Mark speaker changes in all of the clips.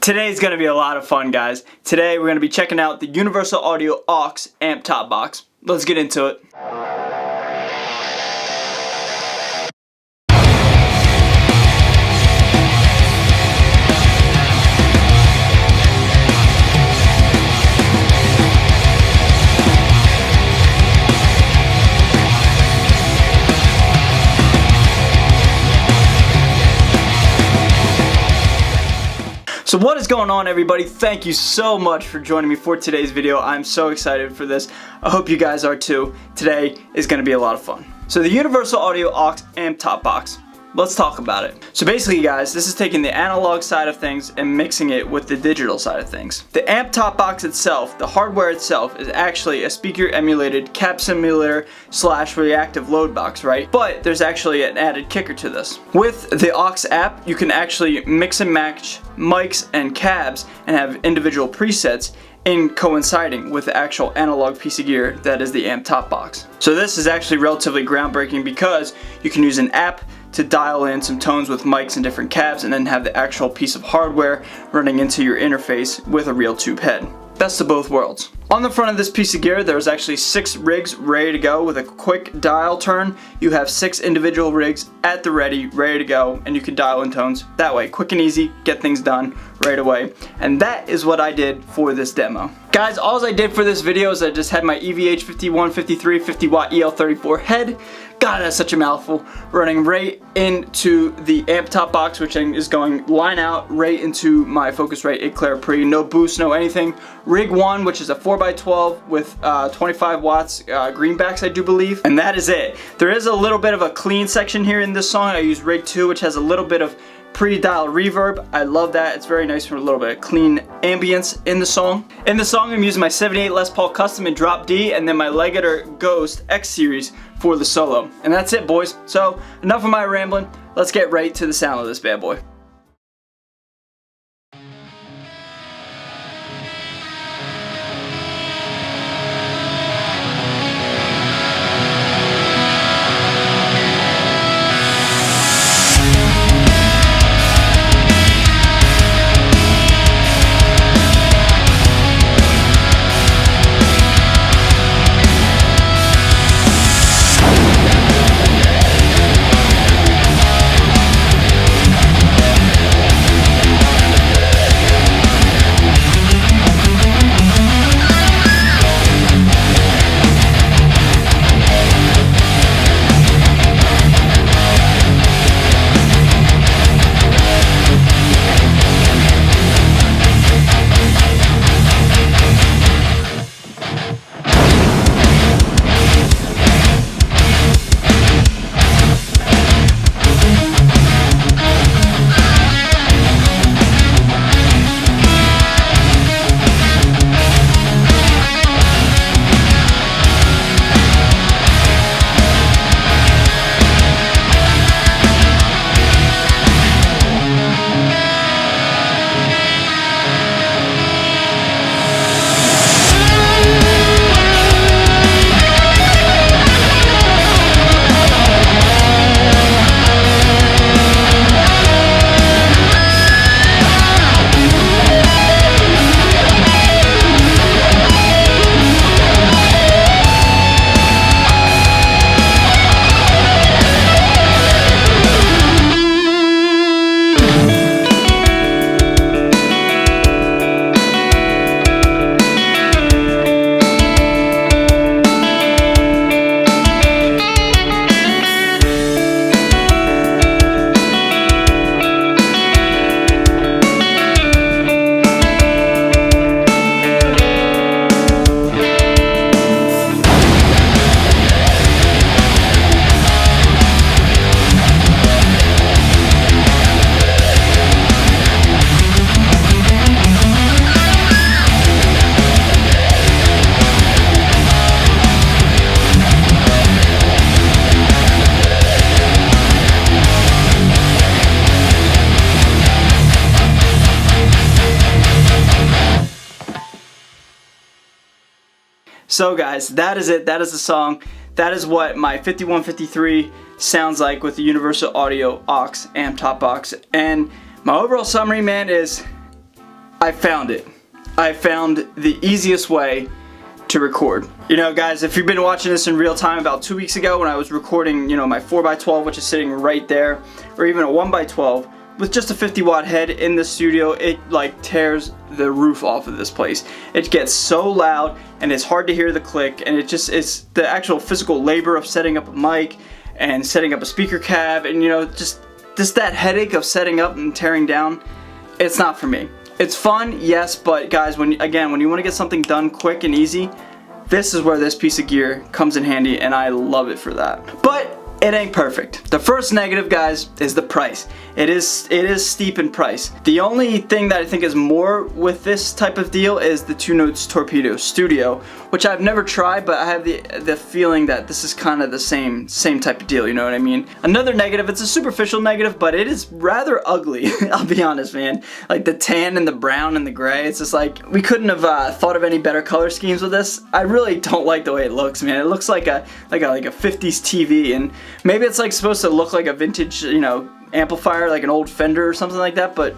Speaker 1: Today's going to be a lot of fun, guys. Today we're going to be checking out the Universal Audio aux amp top box. Let's get into it. So what is going on, everybody? Thank you so much for joining me for today's video. I'm so excited for this. I hope you guys are too. Today is going to be a lot of fun. So the Universal Audio aux amp top box. Let's talk about it. So basically, guys, this is taking the analog side of things and mixing it with the digital side of things. The amp top box itself, the hardware itself, is actually a speaker emulated cab simulator / reactive load box, right? But there's actually an added kicker to this. With the aux app, you can actually mix and match mics and cabs and have individual presets in coinciding with the actual analog piece of gear that is the amp top box. So this is actually relatively groundbreaking because you can use an app to dial in some tones with mics and different cabs and then have the actual piece of hardware running into your interface with a real tube head. Best of both worlds. On the front of this piece of gear, there's actually 6 rigs ready to go with a quick dial turn. You have 6 individual rigs at the ready to go, and you can dial in tones that way. Quick and easy, get things done right away. And that is what I did for this demo. Guys, all I did for this video is I just had my EVH 5153 50 watt EL34 head. God, that's such a mouthful. Running right into the amp top box, which is going line out right into my Focusrite Eclair Pre. No boost, no anything. Rig 1, which is a 4x12 with 25 watts greenbacks, I do believe. And that is it. There is a little bit of a clean section here in this song. I use Rig 2, which has a little bit of pre-dial reverb. I love that. It's very nice for a little bit of clean ambience in the song. In the song, I'm using my 78 Les Paul Custom in drop D and then my Legator Ghost X Series for the solo. And that's it, boys. So enough of my rambling. Let's get right to the sound of this bad boy. So guys, that is it. That is the song. That is what my 5153 sounds like with the Universal Audio aux amp top box. And my overall summary, man, is I found it. I found the easiest way to record. You know, guys, if you've been watching this in real time, about 2 weeks ago when I was recording, you know, my 4x12, which is sitting right there, or even a 1x12, with just a 50-watt head in the studio, it like tears the roof off of this place. It gets so loud and it's hard to hear the click, and it's the actual physical labor of setting up a mic and setting up a speaker cab, and you know, just that headache of setting up and tearing down. It's not for me. It's fun, yes, but guys, when you want to get something done quick and easy, this is where this piece of gear comes in handy, and I love it for that. But it ain't perfect. The first negative, guys, is the price. It is steep in price. The only thing that I think is more with this type of deal is the Two Notes Torpedo Studio, which I've never tried, but I have the feeling that this is kind of the same type of deal, you know what I mean? Another negative, it's a superficial negative, but it is rather ugly. I'll be honest, man. Like the tan and the brown and the gray, it's just like, we couldn't have thought of any better color schemes with this. I really don't like the way it looks, man. It looks like a 50s TV, and maybe it's like supposed to look like a vintage, you know, amplifier, like an old Fender or something like that, but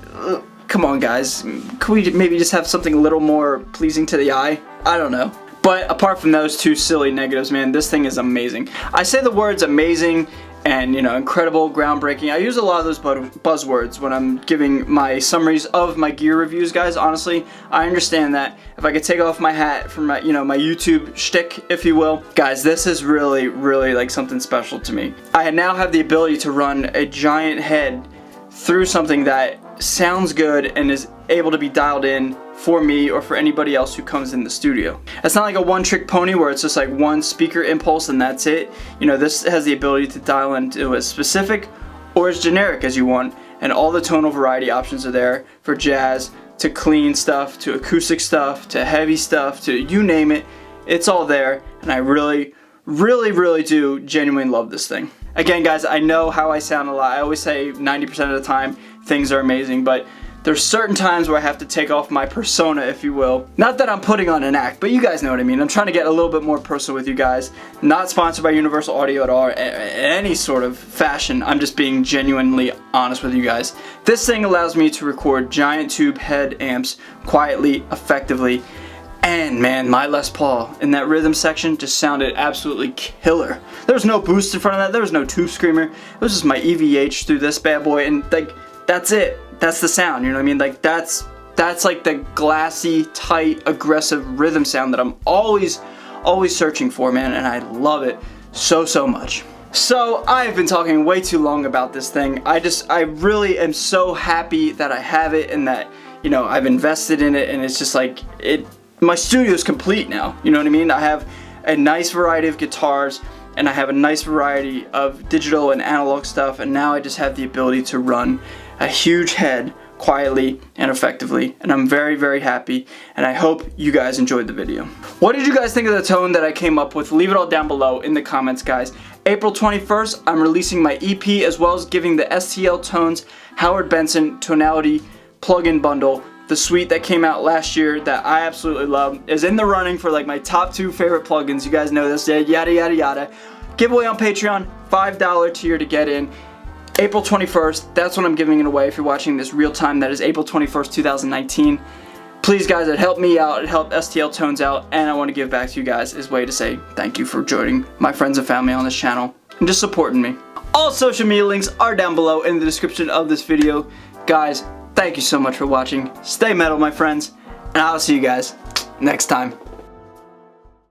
Speaker 1: come on, guys. Could we maybe just have something a little more pleasing to the eye? I don't know. But apart from those two silly negatives, man, this thing is amazing. I say the words amazing and, you know, incredible, groundbreaking. I use a lot of those buzzwords when I'm giving my summaries of my gear reviews, guys. Honestly, I understand that. If I could take off my hat from my, you know, my YouTube shtick, if you will. Guys, this is really, really like something special to me. I now have the ability to run a giant head through something that sounds good and is able to be dialed in for me or for anybody else who comes in the studio. It's not like a one-trick pony where it's just like one speaker impulse and that's it. You know, this has the ability to dial into as specific or as generic as you want, and all the tonal variety options are there, for jazz to clean stuff to acoustic stuff to heavy stuff to you name it. It's all there, and I really, really, really do genuinely love this thing. Again, guys, I know how I sound a lot. I always say 90% of the time things are amazing, but there's certain times where I have to take off my persona, if you will. Not that I'm putting on an act, but you guys know what I mean. I'm trying to get a little bit more personal with you guys. Not sponsored by Universal Audio at all, in any sort of fashion. I'm just being genuinely honest with you guys. This thing allows me to record giant tube head amps quietly, effectively, and man, my Les Paul in that rhythm section just sounded absolutely killer. There was no boost in front of that. There was no tube screamer. It was just my EVH through this bad boy, and like, that's it. That's the sound, you know what I mean? Like that's like the glassy, tight, aggressive rhythm sound that I'm always searching for, man, and I love it so much. So I've been talking way too long about this thing. I really am so happy that I have it and that, you know, I've invested in it, and it's just like my studio's complete now. You know what I mean? I have a nice variety of guitars, and I have a nice variety of digital and analog stuff, and now I just have the ability to run a huge head quietly and effectively, and I'm very, very happy, and I hope you guys enjoyed the video. What did you guys think of the tone that I came up with? Leave it all down below in the comments, guys. April 21st, I'm releasing my EP, as well as giving the STL Tones Howard Benson Tonality plugin bundle. The suite that came out last year that I absolutely love is in the running for like my top 2 favorite plugins. You guys know this, yada yada yada. Giveaway on Patreon, $5 tier to get in. April 21st, that's when I'm giving it away. If you're watching this real time, that is April 21st, 2019. Please, guys, it helped me out, it helped STL Tones out, and I want to give back to you guys as a way to say thank you for joining my friends and family on this channel and just supporting me. All social media links are down below in the description of this video. Guys, thank you so much for watching. Stay metal, my friends, and I'll see you guys next time.